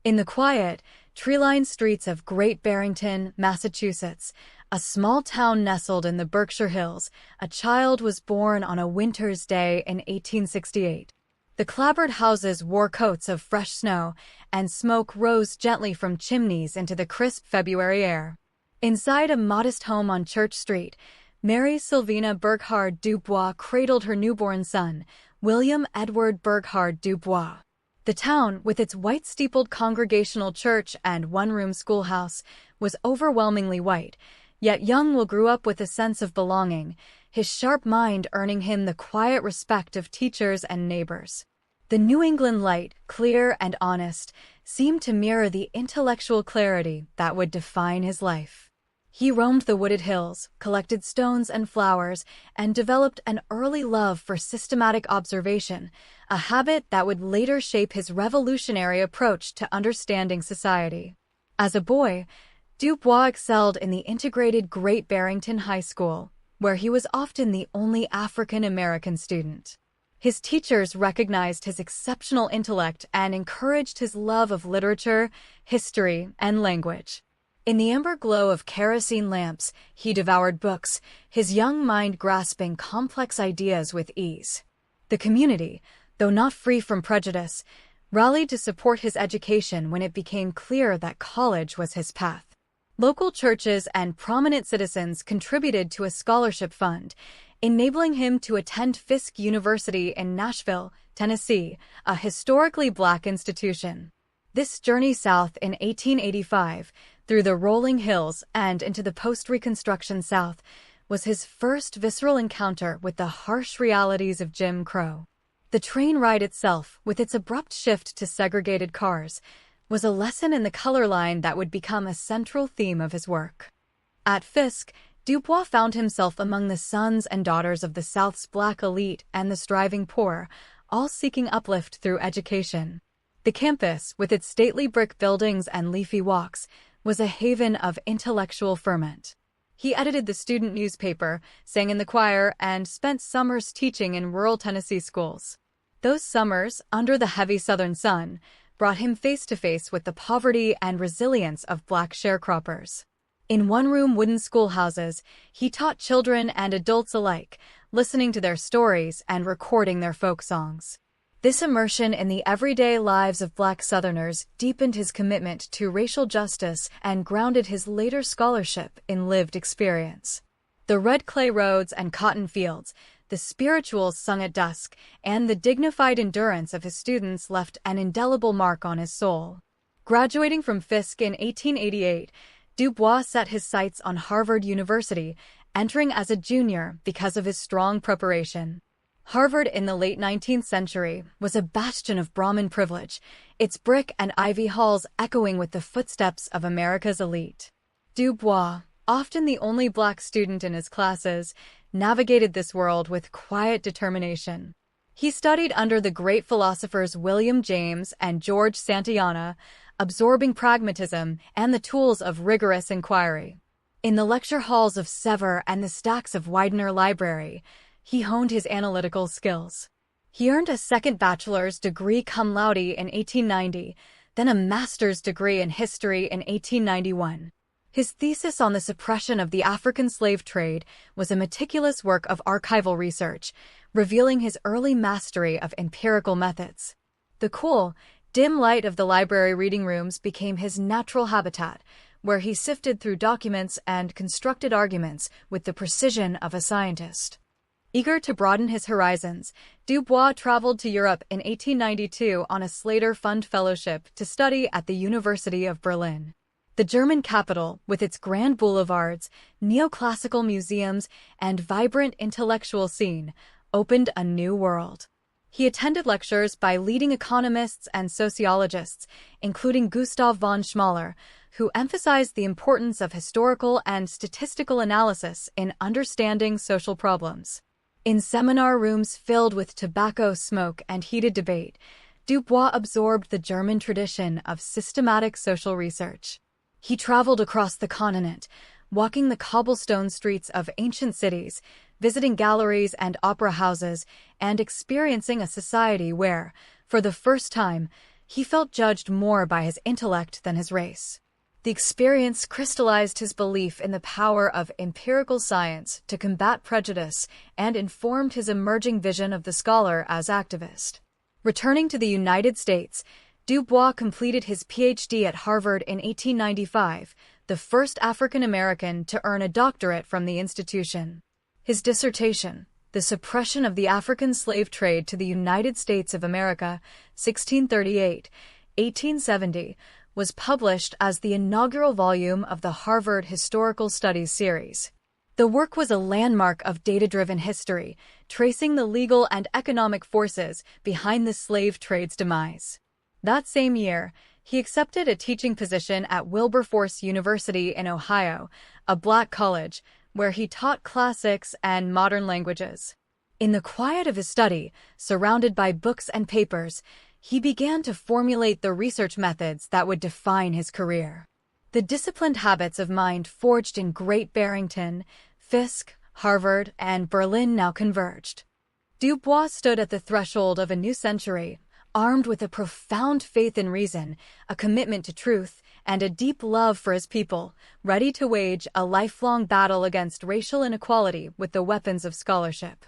In the quiet, tree-lined streets of Great Barrington, Massachusetts, a small town nestled in the Berkshire Hills, a child was born on a winter's day in 1868. The clapboard houses wore coats of fresh snow, and smoke rose gently from chimneys into the crisp February air. Inside a modest home on Church Street, Mary Sylvina Burghard du Bois cradled her newborn son, William Edward Burghard du Bois. The town, with its white-steepled Congregational church and one-room schoolhouse, was overwhelmingly white, yet young Will grew up with a sense of belonging, his sharp mind earning him the quiet respect of teachers and neighbors. The New England light, clear and honest, seemed to mirror the intellectual clarity that would define his life. He roamed the wooded hills, collected stones and flowers, and developed an early love for systematic observation, a habit that would later shape his revolutionary approach to understanding society. As a boy, Du Bois excelled in the integrated Great Barrington High School, where he was often the only African-American student. His teachers recognized his exceptional intellect and encouraged his love of literature, history, and language. In the amber glow of kerosene lamps, he devoured books, his young mind grasping complex ideas with ease. The community, though not free from prejudice, rallied to support his education when it became clear that college was his path. Local churches and prominent citizens contributed to a scholarship fund, enabling him to attend Fisk University in Nashville, Tennessee, a historically Black institution. This journey south in 1885, through the rolling hills and into the post-Reconstruction South, was his first visceral encounter with the harsh realities of Jim Crow. The train ride itself, with its abrupt shift to segregated cars, was a lesson in the color line that would become a central theme of his work. At Fisk, Du Bois found himself among the sons and daughters of the South's Black elite and the striving poor, all seeking uplift through education. The campus, with its stately brick buildings and leafy walks, was a haven of intellectual ferment. He edited the student newspaper, sang in the choir, and spent summers teaching in rural Tennessee schools. Those summers, under the heavy southern sun, brought him face to face with the poverty and resilience of Black sharecroppers. In one-room wooden schoolhouses, he taught children and adults alike, listening to their stories and recording their folk songs. This immersion in the everyday lives of Black Southerners deepened his commitment to racial justice and grounded his later scholarship in lived experience. The red clay roads and cotton fields, the spirituals sung at dusk, and the dignified endurance of his students left an indelible mark on his soul. Graduating from Fisk in 1888, Du Bois set his sights on Harvard University, entering as a junior because of his strong preparation. Harvard in the late 19th century was a bastion of Brahmin privilege, its brick and ivy halls echoing with the footsteps of America's elite. Du Bois, often the only Black student in his classes, navigated this world with quiet determination. He studied under the great philosophers William James and George Santayana, absorbing pragmatism and the tools of rigorous inquiry. In the lecture halls of Sever and the stacks of Widener Library, he honed his analytical skills. He earned a second bachelor's degree cum laude in 1890, then a master's degree in history in 1891. His thesis on the suppression of the African slave trade was a meticulous work of archival research, revealing his early mastery of empirical methods. The cool, dim light of the library reading rooms became his natural habitat, where he sifted through documents and constructed arguments with the precision of a scientist. Eager to broaden his horizons, Du Bois traveled to Europe in 1892 on a Slater Fund Fellowship to study at the University of Berlin. The German capital, with its grand boulevards, neoclassical museums, and vibrant intellectual scene, opened a new world. He attended lectures by leading economists and sociologists, including Gustav von Schmaler, who emphasized the importance of historical and statistical analysis in understanding social problems. In seminar rooms filled with tobacco smoke and heated debate, Du Bois absorbed the German tradition of systematic social research. He traveled across the continent, walking the cobblestone streets of ancient cities, visiting galleries and opera houses, and experiencing a society where, for the first time, He felt judged more by his intellect than his race. The experience crystallized his belief in the power of empirical science to combat prejudice and informed his emerging vision of the scholar as activist. Returning to the United States, Du Bois completed his Ph.D. at Harvard in 1895, the first African American to earn a doctorate from the institution. His dissertation, The Suppression of the African Slave Trade to the United States of America, 1638-1870, was published as the inaugural volume of the Harvard Historical Studies series. The work was a landmark of data-driven history, tracing the legal and economic forces behind the slave trade's demise. That same year, he accepted a teaching position at Wilberforce University in Ohio, a black college, where he taught classics and modern languages. In the quiet of his study, surrounded by books and papers, he began to formulate the research methods that would define his career. The disciplined habits of mind forged in Great Barrington, Fisk, Harvard, and Berlin now converged. Du Bois stood at the threshold of a new century, armed with a profound faith in reason, a commitment to truth, and a deep love for his people, ready to wage a lifelong battle against racial inequality with the weapons of scholarship.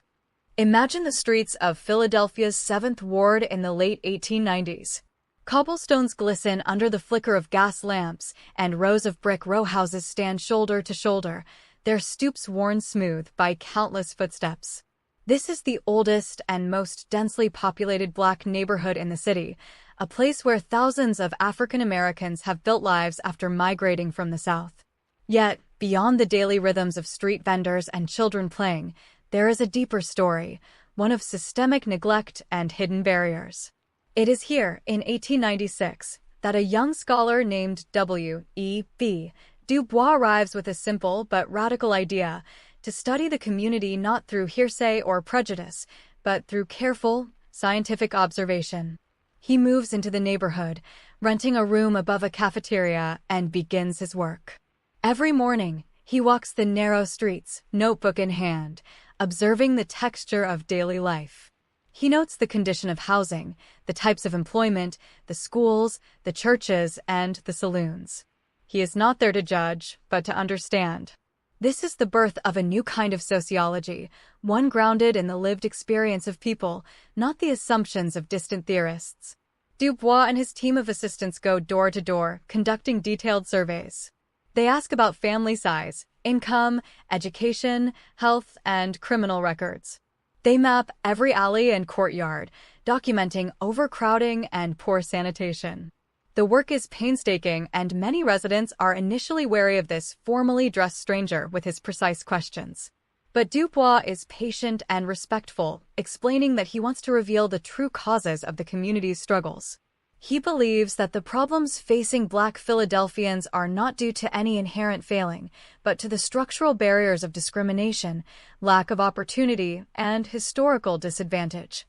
Imagine the streets of Philadelphia's 7th Ward in the late 1890s. Cobblestones glisten under the flicker of gas lamps, and rows of brick row houses stand shoulder to shoulder, their stoops worn smooth by countless footsteps. This is the oldest and most densely populated black neighborhood in the city, a place where thousands of African Americans have built lives after migrating from the South. Yet, beyond the daily rhythms of street vendors and children playing, there is a deeper story, one of systemic neglect and hidden barriers. It is here, in 1896, that a young scholar named W.E.B. Du Bois arrives with a simple but radical idea: to study the community not through hearsay or prejudice, but through careful, scientific observation. He moves into the neighborhood, renting a room above a cafeteria, and begins his work. Every morning, he walks the narrow streets, notebook in hand, observing the texture of daily life. He notes the condition of housing, the types of employment, the schools, the churches, and the saloons. He is not there to judge, but to understand. This is the birth of a new kind of sociology, one grounded in the lived experience of people, not the assumptions of distant theorists. Du Bois and his team of assistants go door to door, conducting detailed surveys. They ask about family size, income, education, health, and criminal records. They map every alley and courtyard, documenting overcrowding and poor sanitation. The work is painstaking, and many residents are initially wary of this formally dressed stranger with his precise questions. But Du Bois is patient and respectful, explaining that he wants to reveal the true causes of the community's struggles. He believes that the problems facing Black Philadelphians are not due to any inherent failing, but to the structural barriers of discrimination, lack of opportunity, and historical disadvantage.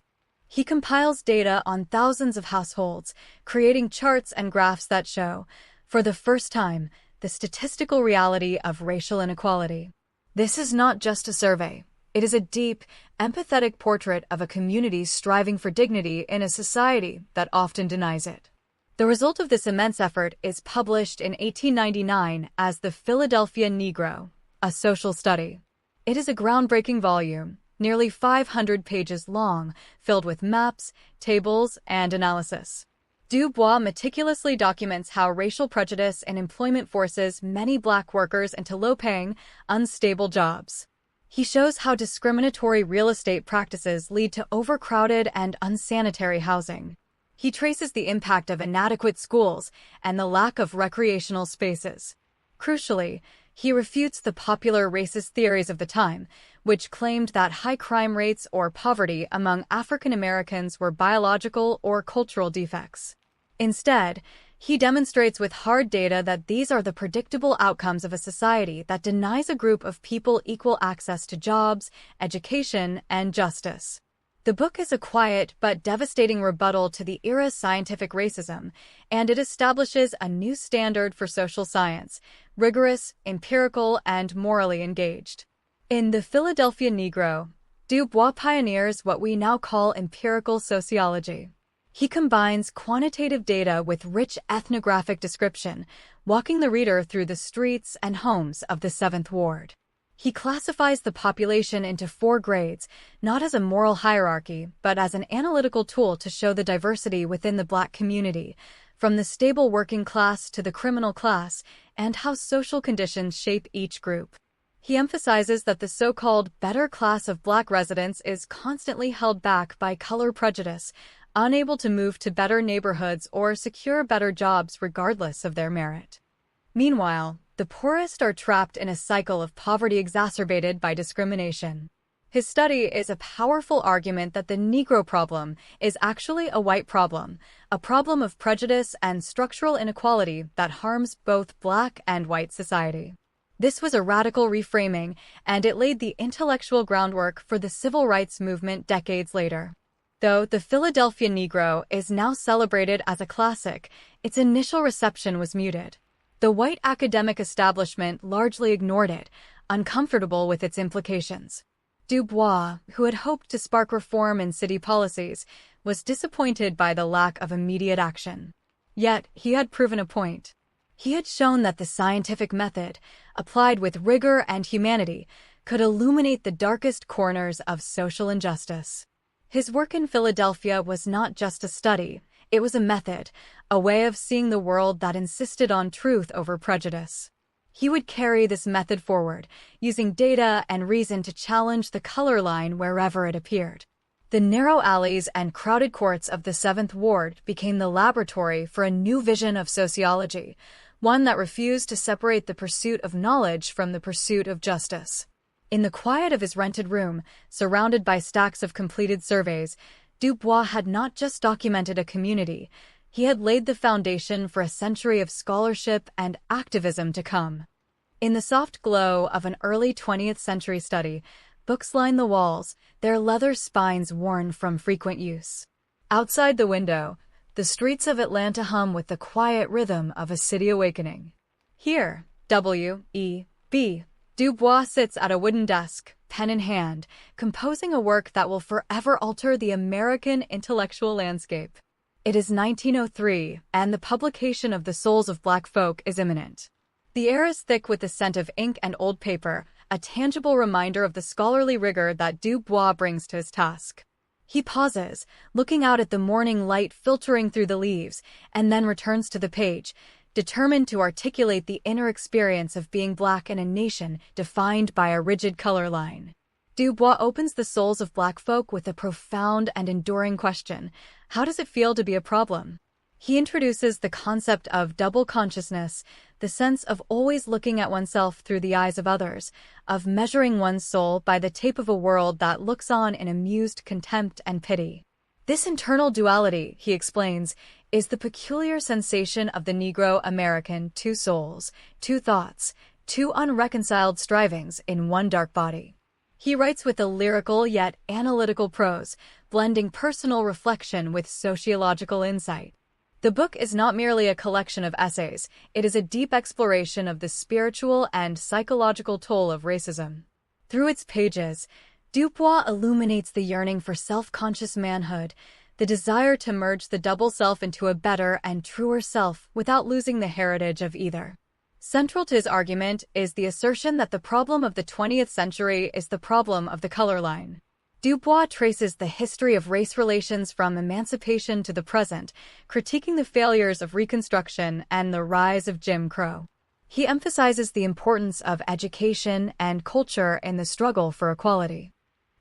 He compiles data on thousands of households, creating charts and graphs that show, for the first time, the statistical reality of racial inequality. This is not just a survey. It is a deep, empathetic portrait of a community striving for dignity in a society that often denies it. The result of this immense effort is published in 1899 as the Philadelphia Negro, a social study. It is a groundbreaking volume, nearly 500 pages long, filled with maps, tables, and analysis. Du Bois meticulously documents how racial prejudice in employment forces many Black workers into low-paying, unstable jobs. He shows how discriminatory real estate practices lead to overcrowded and unsanitary housing. He traces the impact of inadequate schools and the lack of recreational spaces. Crucially, he refutes the popular racist theories of the time, which claimed that high crime rates or poverty among African Americans were biological or cultural defects. Instead, he demonstrates with hard data that these are the predictable outcomes of a society that denies a group of people equal access to jobs, education, and justice. The book is a quiet but devastating rebuttal to the era's scientific racism, and it establishes a new standard for social science: rigorous, empirical, and morally engaged. In The Philadelphia Negro, Du Bois pioneers what we now call empirical sociology. He combines quantitative data with rich ethnographic description, walking the reader through the streets and homes of the 7th Ward. He classifies the population into 4 grades, not as a moral hierarchy, but as an analytical tool to show the diversity within the Black community, from the stable working class to the criminal class, and how social conditions shape each group. He emphasizes that the so-called better class of Black residents is constantly held back by color prejudice, unable to move to better neighborhoods or secure better jobs regardless of their merit. Meanwhile, the poorest are trapped in a cycle of poverty exacerbated by discrimination. His study is a powerful argument that the Negro problem is actually a white problem, a problem of prejudice and structural inequality that harms both Black and white society. This was a radical reframing, and it laid the intellectual groundwork for the civil rights movement decades later. Though The Philadelphia Negro is now celebrated as a classic, its initial reception was muted. The white academic establishment largely ignored it, uncomfortable with its implications. Du Bois, who had hoped to spark reform in city policies, was disappointed by the lack of immediate action. Yet, he had proven a point. He had shown that the scientific method, applied with rigor and humanity, could illuminate the darkest corners of social injustice. His work in Philadelphia was not just a study, it was a method, a way of seeing the world that insisted on truth over prejudice. He would carry this method forward, using data and reason to challenge the color line wherever it appeared. The narrow alleys and crowded courts of the 7th Ward became the laboratory for a new vision of sociology, one that refused to separate the pursuit of knowledge from the pursuit of justice. In the quiet of his rented room, surrounded by stacks of completed surveys, Du Bois had not just documented a community, he had laid the foundation for a century of scholarship and activism to come. In the soft glow of an early 20th century study, books line the walls, their leather spines worn from frequent use. Outside the window, the streets of Atlanta hum with the quiet rhythm of a city awakening. Here, W.E.B. Du Bois sits at a wooden desk, pen in hand, composing a work that will forever alter the American intellectual landscape. It is 1903, and the publication of The Souls of Black Folk is imminent. The air is thick with the scent of ink and old paper, a tangible reminder of the scholarly rigor that Du Bois brings to his task. He pauses, looking out at the morning light filtering through the leaves, and then returns to the page, determined to articulate the inner experience of being Black in a nation defined by a rigid color line. Du Bois opens The Souls of Black Folk with a profound and enduring question: how does it feel to be a problem? He introduces the concept of double consciousness, the sense of always looking at oneself through the eyes of others, of measuring one's soul by the tape of a world that looks on in amused contempt and pity. This internal duality, he explains, is the peculiar sensation of the Negro American: two souls, two thoughts, two unreconciled strivings in one dark body. He writes with a lyrical yet analytical prose, blending personal reflection with sociological insight. The book is not merely a collection of essays, it is a deep exploration of the spiritual and psychological toll of racism. Through its pages, Du Bois illuminates the yearning for self-conscious manhood, the desire to merge the double self into a better and truer self without losing the heritage of either. Central to his argument is the assertion that the problem of the 20th century is the problem of the color line. Du Bois traces the history of race relations from emancipation to the present, critiquing the failures of Reconstruction and the rise of Jim Crow. He emphasizes the importance of education and culture in the struggle for equality.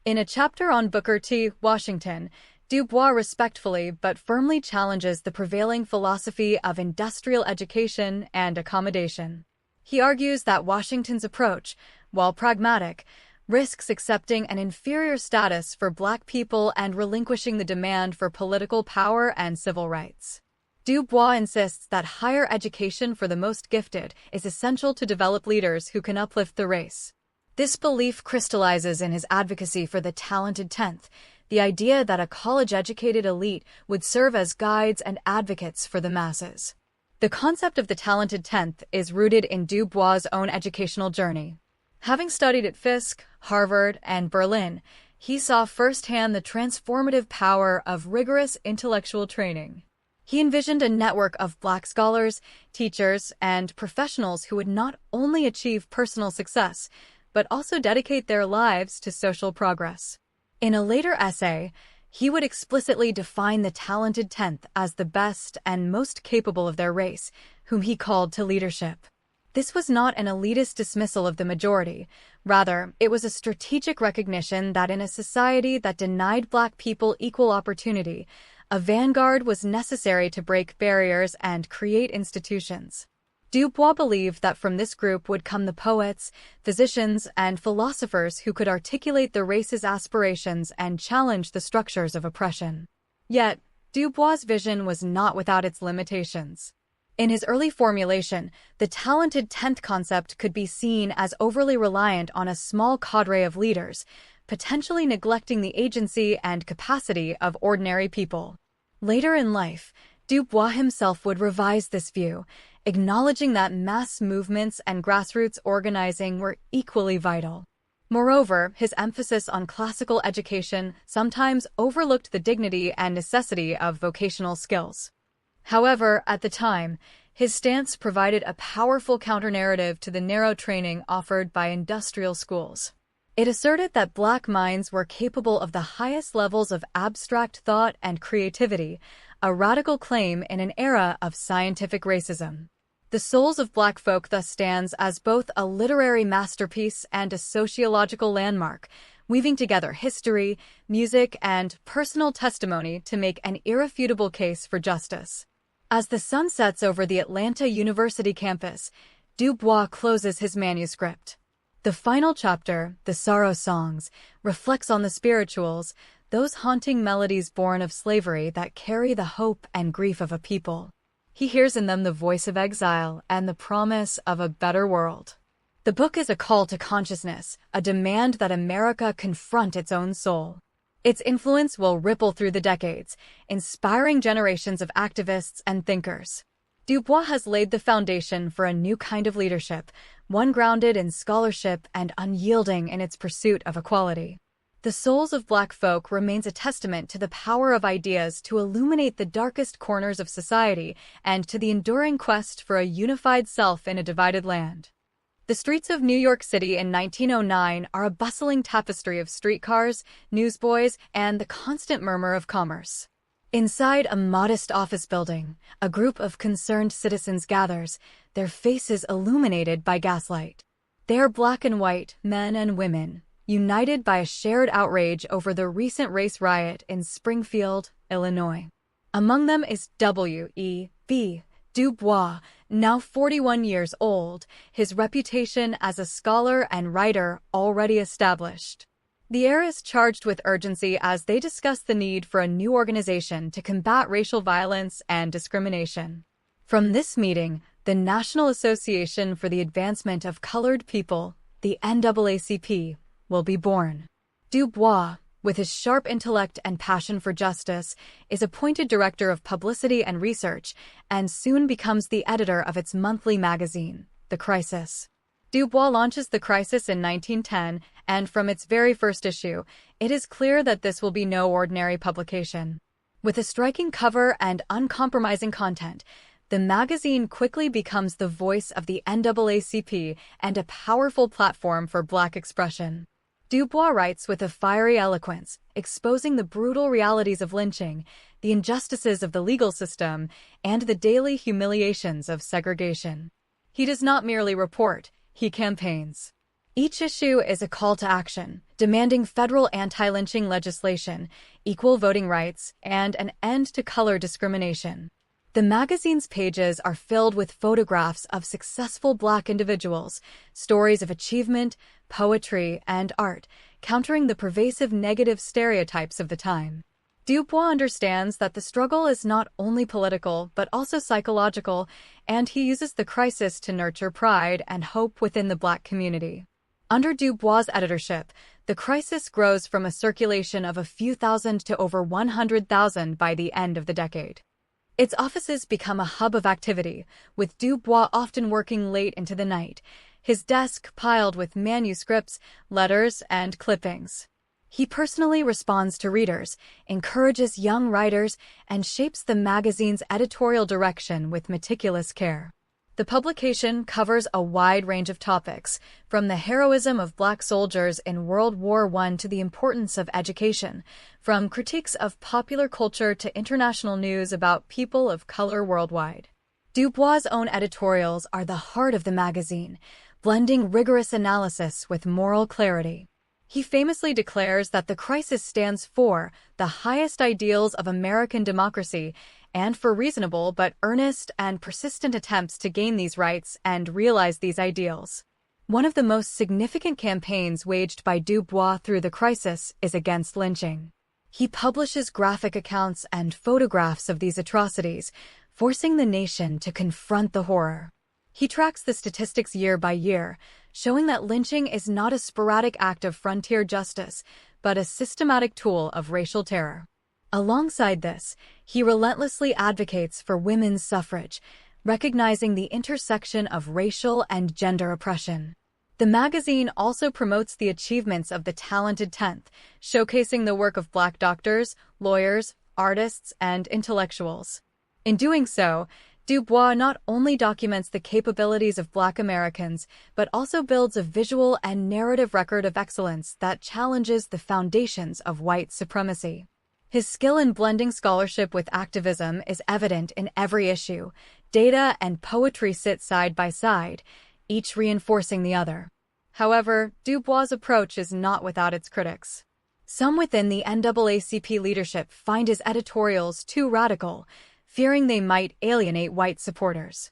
In a chapter on Booker T. Washington, Du Bois respectfully but firmly challenges the prevailing philosophy of industrial education and accommodation. He argues that Washington's approach, while pragmatic, risks accepting an inferior status for Black people and relinquishing the demand for political power and civil rights. Du Bois insists that higher education for the most gifted is essential to develop leaders who can uplift the race. This belief crystallizes in his advocacy for the talented 10th, the idea that a college-educated elite would serve as guides and advocates for the masses. The concept of the talented 10th is rooted in Du Bois' own educational journey. Having studied at Fisk, Harvard, and Berlin, he saw firsthand the transformative power of rigorous intellectual training. He envisioned a network of Black scholars, teachers, and professionals who would not only achieve personal success, but also dedicate their lives to social progress. In a later essay, he would explicitly define the talented 10th as the best and most capable of their race, whom he called to leadership. This was not an elitist dismissal of the majority. Rather, it was a strategic recognition that in a society that denied Black people equal opportunity, a vanguard was necessary to break barriers and create institutions. Du Bois believed that from this group would come the poets, physicians, and philosophers who could articulate the race's aspirations and challenge the structures of oppression. Yet, Du Bois' vision was not without its limitations. In his early formulation, the talented 10th concept could be seen as overly reliant on a small cadre of leaders, potentially neglecting the agency and capacity of ordinary people. Later in life, Du Bois himself would revise this view, acknowledging that mass movements and grassroots organizing were equally vital. Moreover, his emphasis on classical education sometimes overlooked the dignity and necessity of vocational skills. However, at the time, his stance provided a powerful counter-narrative to the narrow training offered by industrial schools. It asserted that Black minds were capable of the highest levels of abstract thought and creativity, a radical claim in an era of scientific racism. The Souls of Black Folk thus stands as both a literary masterpiece and a sociological landmark, weaving together history, music, and personal testimony to make an irrefutable case for justice. As the sun sets over the Atlanta University campus, Du Bois closes his manuscript. The final chapter, The Sorrow Songs, reflects on the spirituals, those haunting melodies born of slavery that carry the hope and grief of a people. He hears in them the voice of exile and the promise of a better world. The book is a call to consciousness, a demand that America confront its own soul. Its influence will ripple through the decades, inspiring generations of activists and thinkers. Du Bois has laid the foundation for a new kind of leadership, one grounded in scholarship and unyielding in its pursuit of equality. The Souls of Black Folk remains a testament to the power of ideas to illuminate the darkest corners of society and to the enduring quest for a unified self in a divided land. The streets of New York City in 1909 are a bustling tapestry of streetcars, newsboys, and the constant murmur of commerce. Inside a modest office building, a group of concerned citizens gathers, their faces illuminated by gaslight. They are Black and white, men and women, united by a shared outrage over the recent race riot in Springfield, Illinois. Among them is W.E.B. Du Bois, now 41 years old, his reputation as a scholar and writer already established. The air is charged with urgency as they discuss the need for a new organization to combat racial violence and discrimination. From this meeting, the National Association for the Advancement of Colored People, the NAACP, will be born. Du Bois, with his sharp intellect and passion for justice, is appointed director of publicity and research and soon becomes the editor of its monthly magazine, The Crisis. Du Bois launches The Crisis in 1910, and from its very first issue, it is clear that this will be no ordinary publication. With a striking cover and uncompromising content, the magazine quickly becomes the voice of the NAACP and a powerful platform for Black expression. Du Bois writes with a fiery eloquence, exposing the brutal realities of lynching, the injustices of the legal system, and the daily humiliations of segregation. He does not merely report, he campaigns. Each issue is a call to action, demanding federal anti-lynching legislation, equal voting rights, and an end to color discrimination. The magazine's pages are filled with photographs of successful Black individuals, stories of achievement, poetry, and art, countering the pervasive negative stereotypes of the time. Du Bois understands that the struggle is not only political but also psychological, and he uses the crisis to nurture pride and hope within the Black community. Under Du Bois' editorship, the crisis grows from a circulation of a few thousand to over 100,000 by the end of the decade. Its offices become a hub of activity, with Du Bois often working late into the night, his desk piled with manuscripts, letters, and clippings. He personally responds to readers, encourages young writers, and shapes the magazine's editorial direction with meticulous care. The publication covers a wide range of topics, from the heroism of Black soldiers in World War I to the importance of education, from critiques of popular culture to international news about people of color worldwide. Du Bois' own editorials are the heart of the magazine, blending rigorous analysis with moral clarity. He famously declares that the crisis stands for the highest ideals of American democracy and for reasonable but earnest and persistent attempts to gain these rights and realize these ideals. One of the most significant campaigns waged by Du Bois through the crisis is against lynching. He publishes graphic accounts and photographs of these atrocities, forcing the nation to confront the horror. He tracks the statistics year by year, showing that lynching is not a sporadic act of frontier justice, but a systematic tool of racial terror. Alongside this, he relentlessly advocates for women's suffrage, recognizing the intersection of racial and gender oppression. The magazine also promotes the achievements of the talented 10th, showcasing the work of Black doctors, lawyers, artists, and intellectuals. In doing so, Du Bois not only documents the capabilities of Black Americans, but also builds a visual and narrative record of excellence that challenges the foundations of white supremacy. His skill in blending scholarship with activism is evident in every issue. Data and poetry sit side by side, each reinforcing the other. However, Du Bois' approach is not without its critics. Some within the NAACP leadership find his editorials too radical, fearing they might alienate white supporters.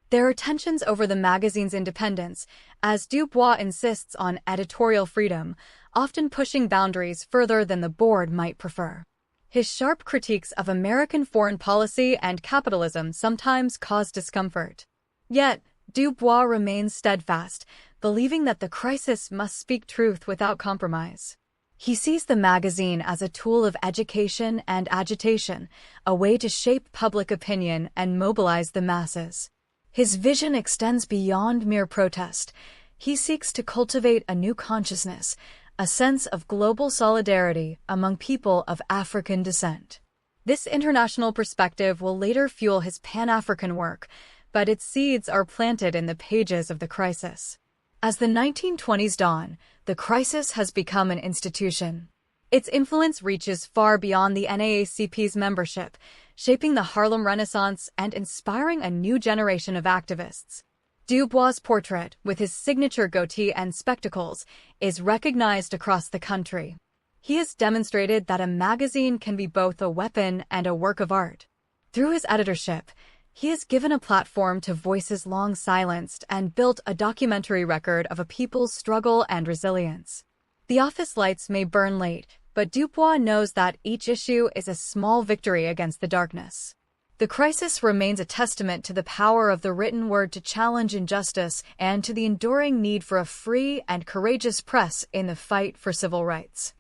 There are tensions over the magazine's independence, as Du Bois insists on editorial freedom, often pushing boundaries further than the board might prefer. His sharp critiques of American foreign policy and capitalism sometimes cause discomfort. Yet, Du Bois remains steadfast, believing that the crisis must speak truth without compromise. He sees the magazine as a tool of education and agitation, a way to shape public opinion and mobilize the masses. His vision extends beyond mere protest. He seeks to cultivate a new consciousness, a sense of global solidarity among people of African descent. This international perspective will later fuel his Pan-African work, but its seeds are planted in the pages of the crisis. As the 1920s dawn, the crisis has become an institution. Its influence reaches far beyond the NAACP's membership, shaping the Harlem Renaissance and inspiring a new generation of activists. Du Bois' portrait, with his signature goatee and spectacles, is recognized across the country. He has demonstrated that a magazine can be both a weapon and a work of art. Through his editorship, he has given a platform to voices long silenced and built a documentary record of a people's struggle and resilience. The office lights may burn late, but Du Bois knows that each issue is a small victory against the darkness. The crisis remains a testament to the power of the written word to challenge injustice and to the enduring need for a free and courageous press in the fight for civil rights.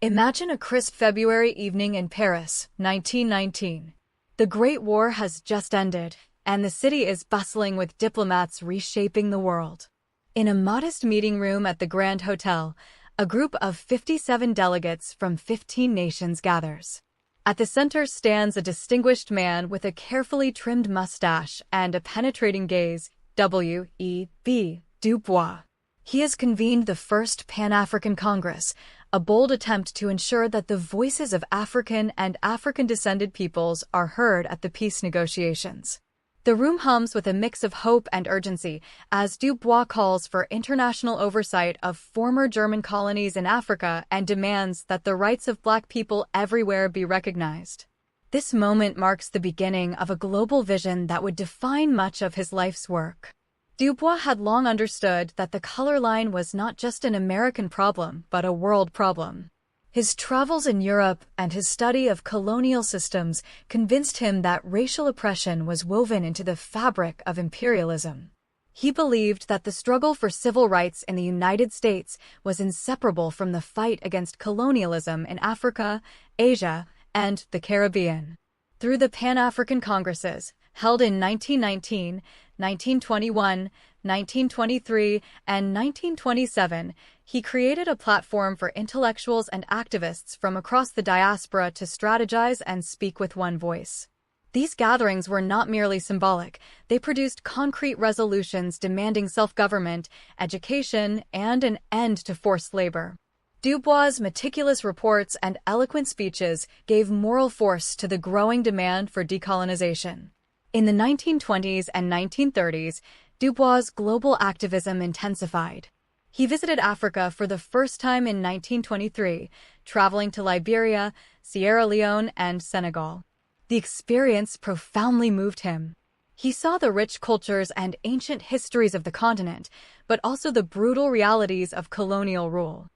Imagine a crisp February evening in Paris, 1919. The Great War has just ended, and the city is bustling with diplomats reshaping the world. In a modest meeting room at the Grand Hotel, a group of 57 delegates from 15 nations gathers. At the center stands a distinguished man with a carefully trimmed mustache and a penetrating gaze, W.E.B. Du Bois. He has convened the first Pan-African Congress, a bold attempt to ensure that the voices of African and African-descended peoples are heard at the peace negotiations. The room hums with a mix of hope and urgency as Du Bois calls for international oversight of former German colonies in Africa and demands that the rights of Black people everywhere be recognized. This moment marks the beginning of a global vision that would define much of his life's work. Du Bois had long understood that the color line was not just an American problem, but a world problem. His travels in Europe and his study of colonial systems convinced him that racial oppression was woven into the fabric of imperialism. He believed that the struggle for civil rights in the United States was inseparable from the fight against colonialism in Africa, Asia, and the Caribbean. Through the Pan-African Congresses, held in 1919, 1921, 1923, and 1927, He created a platform for intellectuals and activists from across the diaspora to strategize and speak with one voice. These gatherings were not merely symbolic. They produced concrete resolutions demanding self-government, education, and an end to forced labor. Du Bois' meticulous reports and eloquent speeches gave moral force to the growing demand for decolonization. In the 1920s and 1930s, Du Bois' global activism intensified. He visited Africa for the first time in 1923, traveling to Liberia, Sierra Leone, and Senegal. The experience profoundly moved him. He saw the rich cultures and ancient histories of the continent, but also the brutal realities of colonial rule.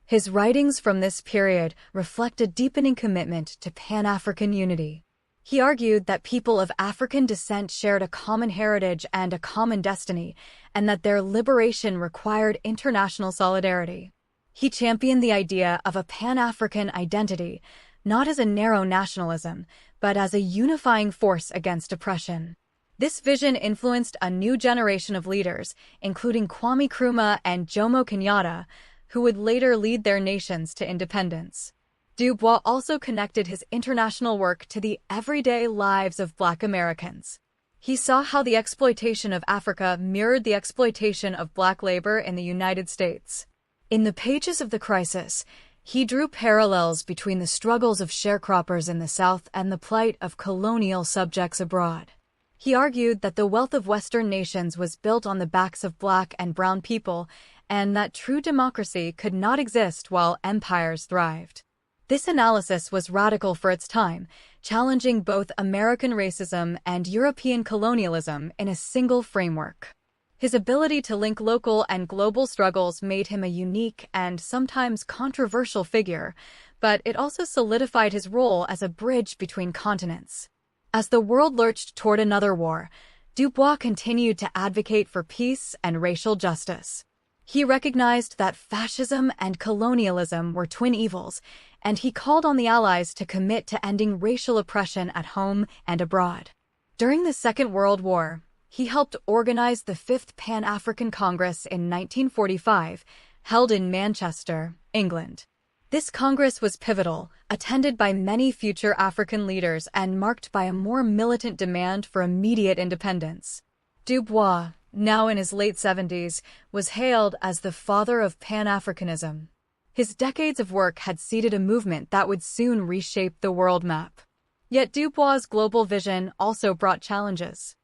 His writings from this period reflect a deepening commitment to Pan-African unity. He argued that people of African descent shared a common heritage and a common destiny, and that their liberation required international solidarity. He championed the idea of a Pan-African identity, not as a narrow nationalism, but as a unifying force against oppression. This vision influenced a new generation of leaders, including Kwame Nkrumah and Jomo Kenyatta, who would later lead their nations to independence. Du Bois also connected his international work to the everyday lives of Black Americans. He saw how the exploitation of Africa mirrored the exploitation of Black labor in the United States. In the pages of The Crisis, he drew parallels between the struggles of sharecroppers in the South and the plight of colonial subjects abroad. He argued that the wealth of Western nations was built on the backs of Black and brown people, and that true democracy could not exist while empires thrived. This analysis was radical for its time, challenging both American racism and European colonialism in a single framework. His ability to link local and global struggles made him a unique and sometimes controversial figure, but it also solidified his role as a bridge between continents. As the world lurched toward another war, Du Bois continued to advocate for peace and racial justice. He recognized that fascism and colonialism were twin evils, and he called on the Allies to commit to ending racial oppression at home and abroad. During the Second World War, he helped organize the Fifth Pan-African Congress in 1945, held in Manchester, England. This Congress was pivotal, attended by many future African leaders and marked by a more militant demand for immediate independence. Du Bois, now in his late 70s, was hailed as the father of Pan-Africanism. His decades of work had seeded a movement that would soon reshape the world map. Yet Du Bois' global vision also brought challenges.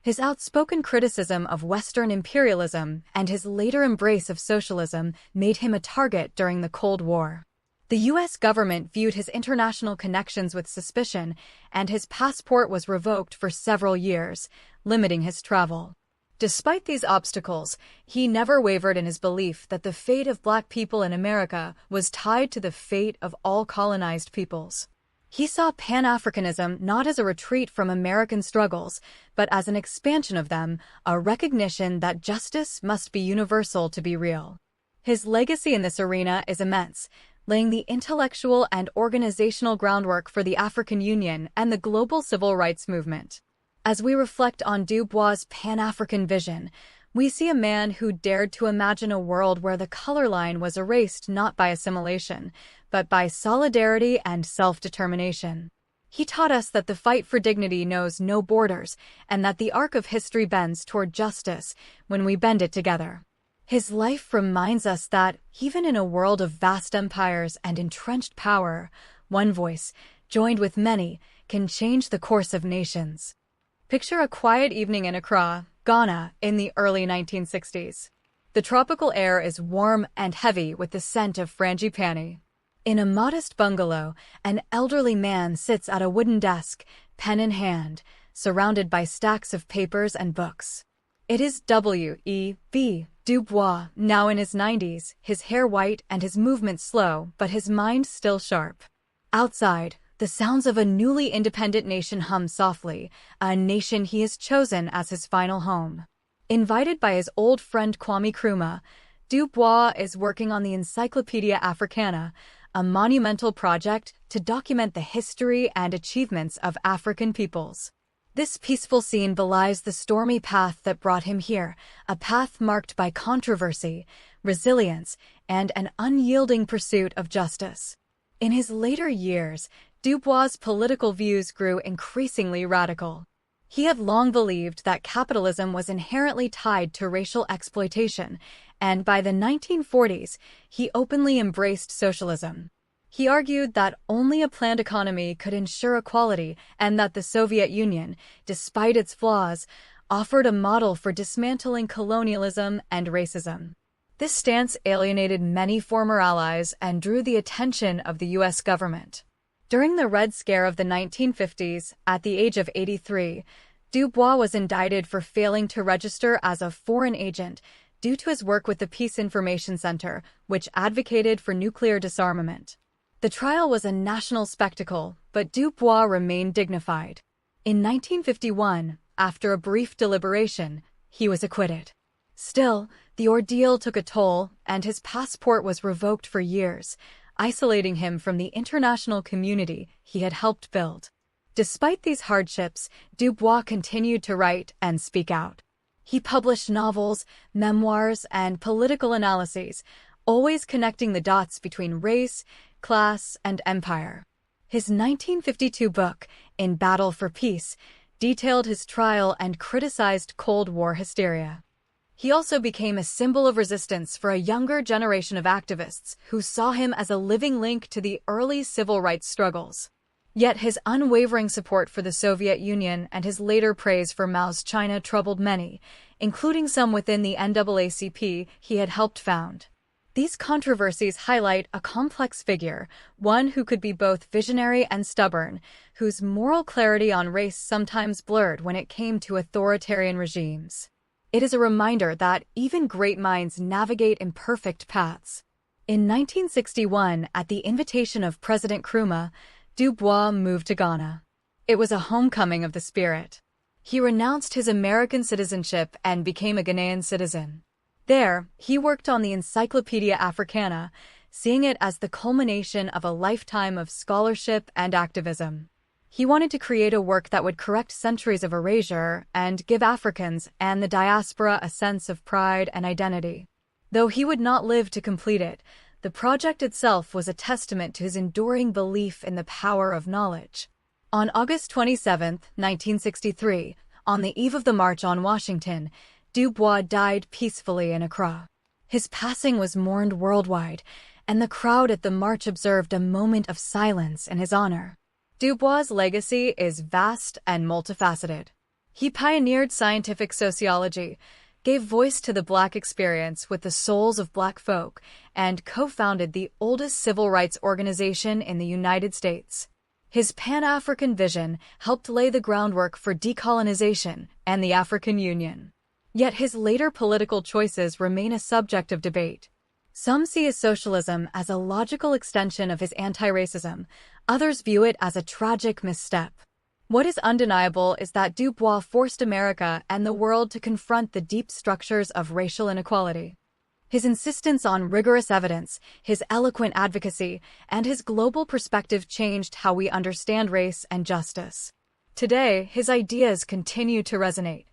His outspoken criticism of Western imperialism and his later embrace of socialism made him a target during the Cold War. The U.S. government viewed his international connections with suspicion, and his passport was revoked for several years, limiting his travel. Despite these obstacles, he never wavered in his belief that the fate of Black people in America was tied to the fate of all colonized peoples. He saw Pan-Africanism not as a retreat from American struggles, but as an expansion of them, a recognition that justice must be universal to be real. His legacy in this arena is immense, laying the intellectual and organizational groundwork for the African Union and the global civil rights movement. As we reflect on Du Bois' Pan-African vision, we see a man who dared to imagine a world where the color line was erased not by assimilation, but by solidarity and self-determination. He taught us that the fight for dignity knows no borders, and that the arc of history bends toward justice when we bend it together. His life reminds us that, even in a world of vast empires and entrenched power, one voice, joined with many, can change the course of nations. Picture a quiet evening in Accra, Ghana, in the early 1960s. The tropical air is warm and heavy with the scent of frangipani. In a modest bungalow, an elderly man sits at a wooden desk, pen in hand, surrounded by stacks of papers and books. It is W.E.B. Du Bois, now in his 90s, his hair white and his movement slow, but his mind still sharp. Outside, the sounds of a newly independent nation hum softly, a nation he has chosen as his final home. Invited by his old friend Kwame Nkrumah, Du Bois is working on the Encyclopedia Africana, a monumental project to document the history and achievements of African peoples. This peaceful scene belies the stormy path that brought him here, a path marked by controversy, resilience, and an unyielding pursuit of justice. In his later years, Du Bois' political views grew increasingly radical. He had long believed that capitalism was inherently tied to racial exploitation, and by the 1940s, he openly embraced socialism. He argued that only a planned economy could ensure equality and that the Soviet Union, despite its flaws, offered a model for dismantling colonialism and racism. This stance alienated many former allies and drew the attention of the U.S. government. During the Red Scare of the 1950s, at the age of 83, Du Bois was indicted for failing to register as a foreign agent due to his work with the Peace Information Center, which advocated for nuclear disarmament. The trial was a national spectacle, but Du Bois remained dignified. In 1951, after a brief deliberation, he was acquitted. Still, the ordeal took a toll, and his passport was revoked for years, isolating him from the international community he had helped build. Despite these hardships, Du Bois continued to write and speak out. He published novels, memoirs, and political analyses, always connecting the dots between race, class, and empire. His 1952 book, In Battle for Peace, detailed his trial and criticized Cold War hysteria. He also became a symbol of resistance for a younger generation of activists who saw him as a living link to the early civil rights struggles. Yet his unwavering support for the Soviet Union and his later praise for Mao's China troubled many, including some within the NAACP he had helped found. These controversies highlight a complex figure, one who could be both visionary and stubborn, whose moral clarity on race sometimes blurred when it came to authoritarian regimes. It is a reminder that even great minds navigate imperfect paths. In 1961, at the invitation of President Nkrumah, Du Bois moved to Ghana. It was a homecoming of the spirit. He renounced his American citizenship and became a Ghanaian citizen. There, he worked on the Encyclopedia Africana, seeing it as the culmination of a lifetime of scholarship and activism. He wanted to create a work that would correct centuries of erasure and give Africans and the diaspora a sense of pride and identity. Though he would not live to complete it, the project itself was a testament to his enduring belief in the power of knowledge. On August 27, 1963, on the eve of the March on Washington, Du Bois died peacefully in Accra. His passing was mourned worldwide, and the crowd at the march observed a moment of silence in his honor. Du Bois' legacy is vast and multifaceted. He pioneered scientific sociology, gave voice to the Black experience with the souls of Black folk, and co-founded the oldest civil rights organization in the United States. His Pan-African vision helped lay the groundwork for decolonization and the African Union. Yet his later political choices remain a subject of debate. Some see his socialism as a logical extension of his anti-racism, others view it as a tragic misstep. What is undeniable is that Du Bois forced America and the world to confront the deep structures of racial inequality. His insistence on rigorous evidence, his eloquent advocacy, and his global perspective changed how we understand race and justice. Today, his ideas continue to resonate.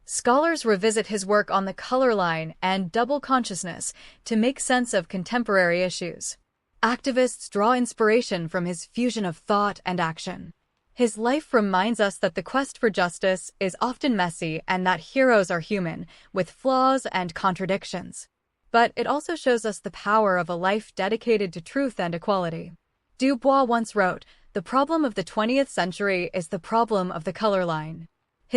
Scholars revisit his work on the color line and double consciousness to make sense of contemporary issues. Activists draw inspiration from his fusion of thought and action. His life reminds us that the quest for justice is often messy and that heroes are human, with flaws and contradictions. But it also shows us the power of a life dedicated to truth and equality. Du Bois once wrote, "The problem of the 20th century is the problem of the color line."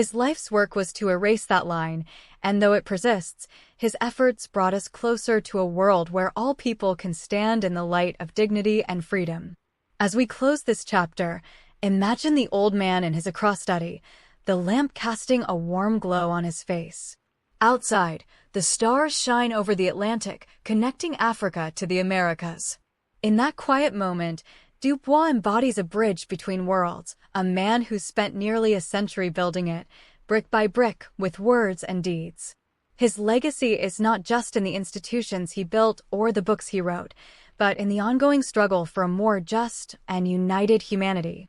His life's work was to erase that line, and though it persists, his efforts brought us closer to a world where all people can stand in the light of dignity and freedom. As we close this chapter, imagine the old man in his Accra study, the lamp casting a warm glow on his face. Outside, the stars shine over the Atlantic, connecting Africa to the Americas. In that quiet moment, Du Bois embodies a bridge between worlds, a man who spent nearly a century building it, brick by brick, with words and deeds. His legacy is not just in the institutions he built or the books he wrote, but in the ongoing struggle for a more just and united humanity.